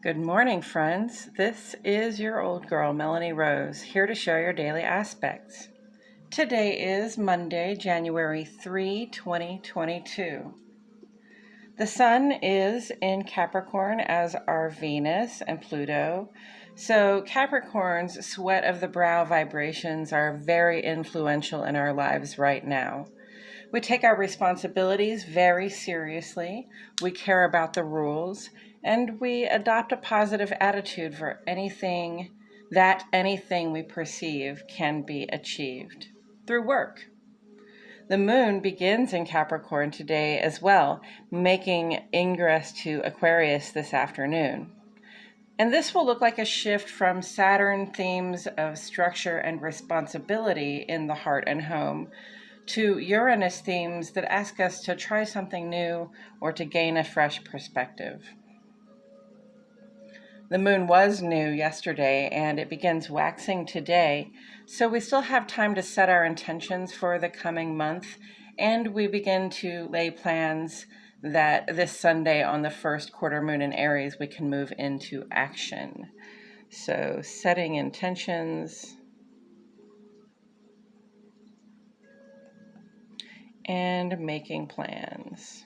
Good morning, friends. This is your old girl, Melanie Rose, here to share your daily aspects. Today is Monday, January 3, 2022. The Sun is in Capricorn as are Venus and Pluto. So Capricorn's sweat of the brow vibrations are very influential in our lives right now. We take our responsibilities very seriously, we care about the rules, and we adopt a positive attitude for anything we perceive can be achieved through work. The moon begins in Capricorn today as well, making ingress to Aquarius this afternoon. And this will look like a shift from Saturn themes of structure and responsibility in the heart and home to Uranus themes that ask us to try something new or to gain a fresh perspective. The moon was new yesterday and it begins waxing today, so we still have time to set our intentions for the coming month, and we begin to lay plans that this Sunday on the first quarter moon in Aries we can move into action. So setting intentions and making plans.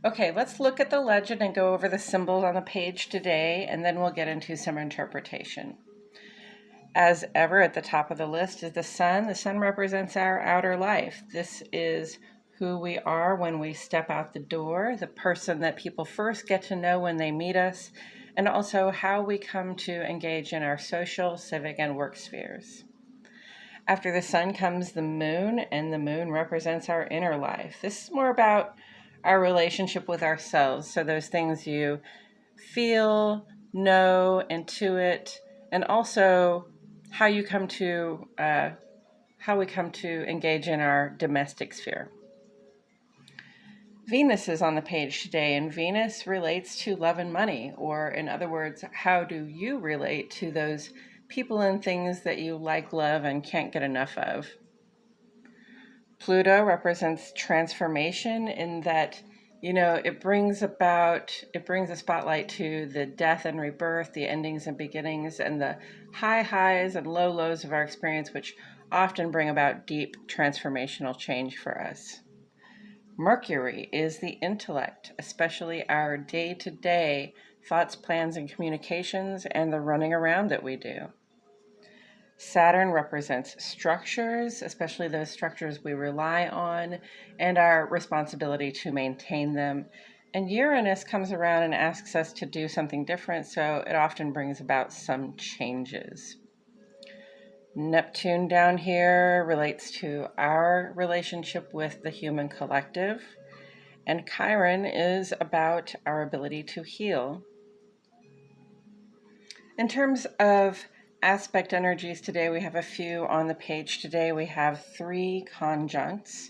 Okay, let's look at the legend and go over the symbols on the page today, and then we'll get into some interpretation. As ever, at the top of the list is the sun. The sun represents our outer life. This is who we are when we step out the door, the person that people first get to know when they meet us, and also how we come to engage in our social, civic, and work spheres. After the sun comes the moon, and the moon represents our inner life. This is more about our relationship with ourselves. So those things you feel, know, intuit, and also how we come to engage in our domestic sphere. Venus is on the page today, and Venus relates to love and money, or in other words, how do you relate to those people and things that you like, love, and can't get enough of? Pluto represents transformation in that, it brings a spotlight to the death and rebirth, the endings and beginnings, and the high highs and low lows of our experience, which often bring about deep transformational change for us. Mercury is the intellect, especially our day-to-day thoughts, plans, and communications, and the running around that we do. Saturn represents structures, especially those structures we rely on, and our responsibility to maintain them. And Uranus comes around and asks us to do something different, so it often brings about some changes. Neptune down here relates to our relationship with the human collective, and Chiron is about our ability to heal. In terms of aspect energies today, we have a few on the page today. We have 3 conjuncts,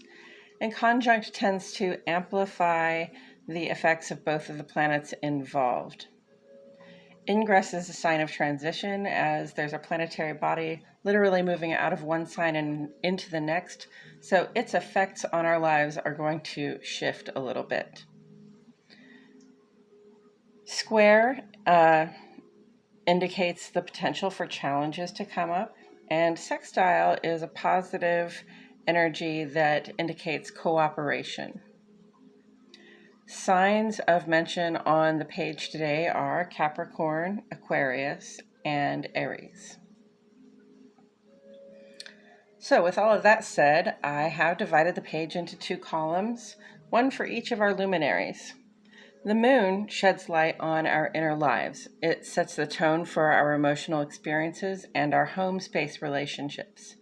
and conjunct tends to amplify the effects of both of the planets involved. Ingress is a sign of transition, as there's a planetary body literally moving out of one sign and into the next, so its effects on our lives are going to shift a little bit. Square indicates the potential for challenges to come up, and sextile is a positive energy that indicates cooperation. Signs of mention on the page today are Capricorn, Aquarius, and Aries. So with all of that said, I have divided the page into 2 columns, one for each of our luminaries. The moon sheds light on our inner lives. It sets the tone for our emotional experiences and our home space relationships.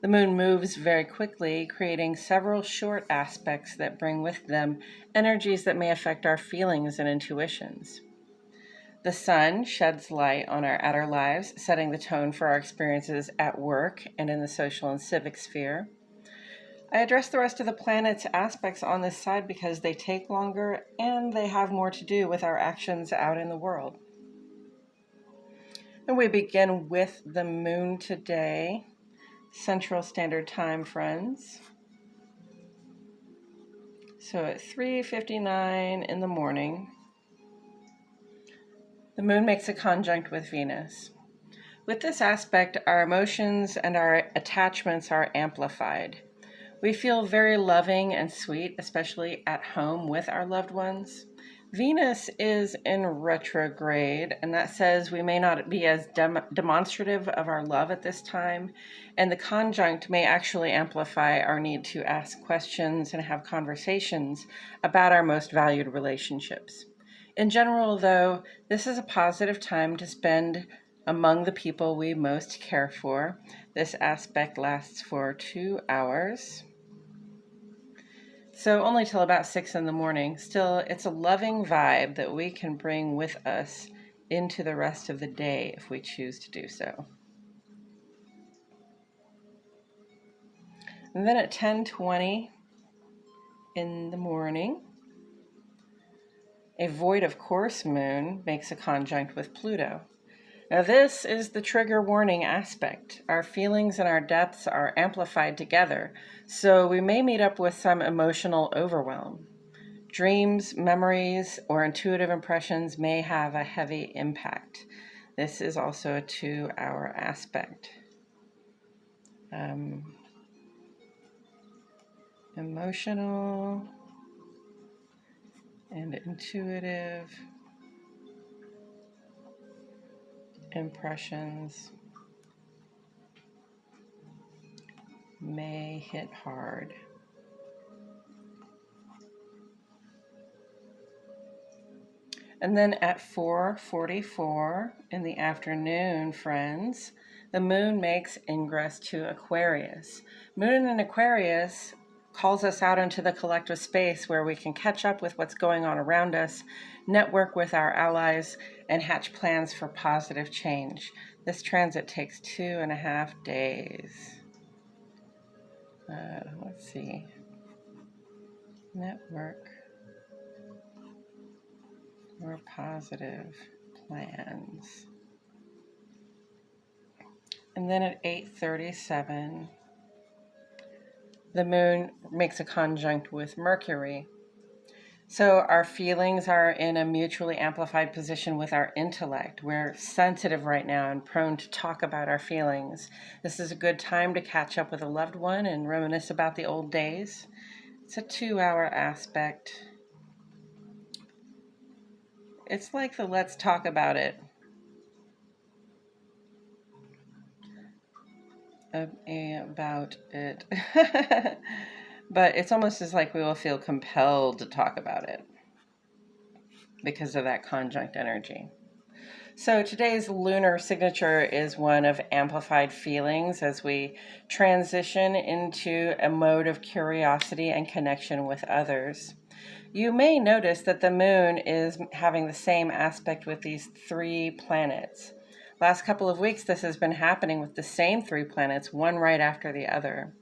The moon moves very quickly, creating several short aspects that bring with them energies that may affect our feelings and intuitions. The sun sheds light on our outer lives, setting the tone for our experiences at work and in the social and civic sphere. I address the rest of the planet's aspects on this side because they take longer and they have more to do with our actions out in the world. And we begin with the moon today, Central Standard Time, friends. So at 3:59 in the morning, the moon makes a conjunct with Venus. With this aspect, our emotions and our attachments are amplified. We feel very loving and sweet, especially at home with our loved ones. Venus is in retrograde, and that says we may not be as demonstrative of our love at this time, and the conjunct may actually amplify our need to ask questions and have conversations about our most valued relationships. In general, though, this is a positive time to spend among the people we most care for. This aspect lasts for 2 hours. So only till about 6 in the morning. Still, it's a loving vibe that we can bring with us into the rest of the day if we choose to do so. And then at 10:20 in the morning, a void of course moon makes a conjunct with Pluto. Now, this is the trigger warning aspect. Our feelings and our depths are amplified together, so we may meet up with some emotional overwhelm. Dreams, memories, or intuitive impressions may have a heavy impact. This is also a 2-hour aspect. Emotional and intuitive impressions may hit hard. And then at 4:44 in the afternoon, friends, the moon makes ingress to Aquarius. Moon in Aquarius calls us out into the collective space where we can catch up with what's going on around us, network with our allies, and hatch plans for positive change. This transit takes 2.5 days. Let's see. Network or positive plans. And then at 8:37, the moon makes a conjunct with Mercury. So our feelings are in a mutually amplified position with our intellect. We're sensitive right now and prone to talk about our feelings. This is a good time to catch up with a loved one and reminisce about the old days. It's a 2-hour aspect. It's like the let's talk about it. About it. But it's almost as like we will feel compelled to talk about it because of that conjunct energy. So today's lunar signature is one of amplified feelings as we transition into a mode of curiosity and connection with others. You may notice that the moon is having the same aspect with these 3 planets. Last couple of weeks, this has been happening with the same 3 planets, one right after the other.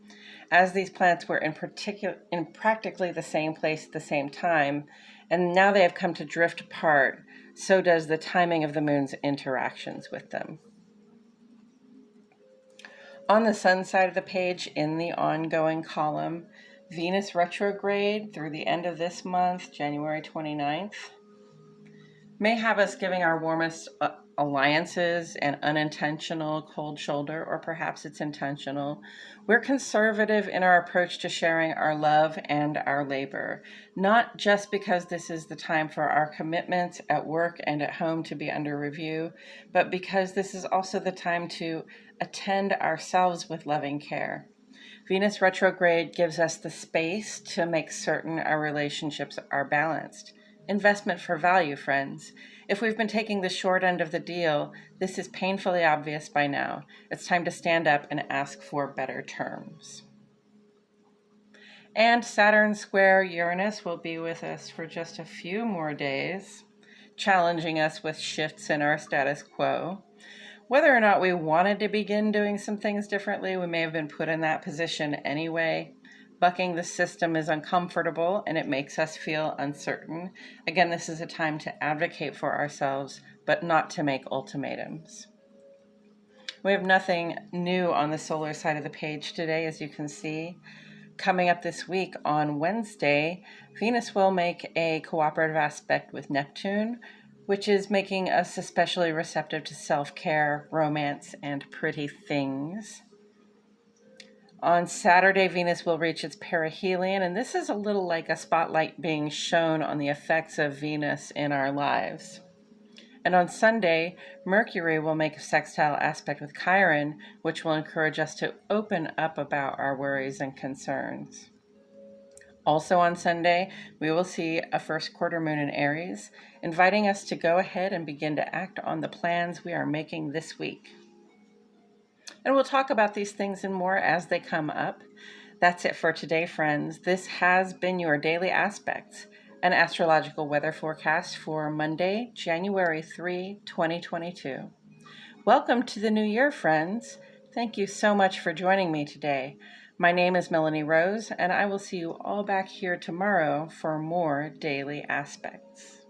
As these planets were in practically the same place at the same time, and now they have come to drift apart, so does the timing of the moon's interactions with them. On the sun side of the page, in the ongoing column, Venus retrograde through the end of this month, January 29th, may have us giving our warmest alliances an unintentional cold shoulder, or perhaps it's intentional. We're conservative in our approach to sharing our love and our labor, not just because this is the time for our commitments at work and at home to be under review, but because this is also the time to attend ourselves with loving care. Venus retrograde gives us the space to make certain our relationships are balanced. Investment for value, friends. If we've been taking the short end of the deal, this is painfully obvious by now. It's time to stand up and ask for better terms. And Saturn square Uranus will be with us for just a few more days, challenging us with shifts in our status quo. Whether or not we wanted to begin doing some things differently, we may have been put in that position anyway. Bucking the system is uncomfortable and it makes us feel uncertain. Again, this is a time to advocate for ourselves, but not to make ultimatums. We have nothing new on the solar side of the page today, as you can see. Coming up this week on Wednesday, Venus will make a cooperative aspect with Neptune, which is making us especially receptive to self-care, romance, and pretty things. On Saturday, Venus will reach its perihelion, and this is a little like a spotlight being shown on the effects of Venus in our lives. And on Sunday, Mercury will make a sextile aspect with Chiron, which will encourage us to open up about our worries and concerns. Also on Sunday, we will see a first quarter moon in Aries, inviting us to go ahead and begin to act on the plans we are making this week. And we'll talk about these things and more as they come up. That's it for today, friends. This has been your Daily Aspects, an astrological weather forecast for Monday, January 3, 2022. Welcome to the new year, friends. Thank you so much for joining me today. My name is Melanie Rose, and I will see you all back here tomorrow for more Daily Aspects.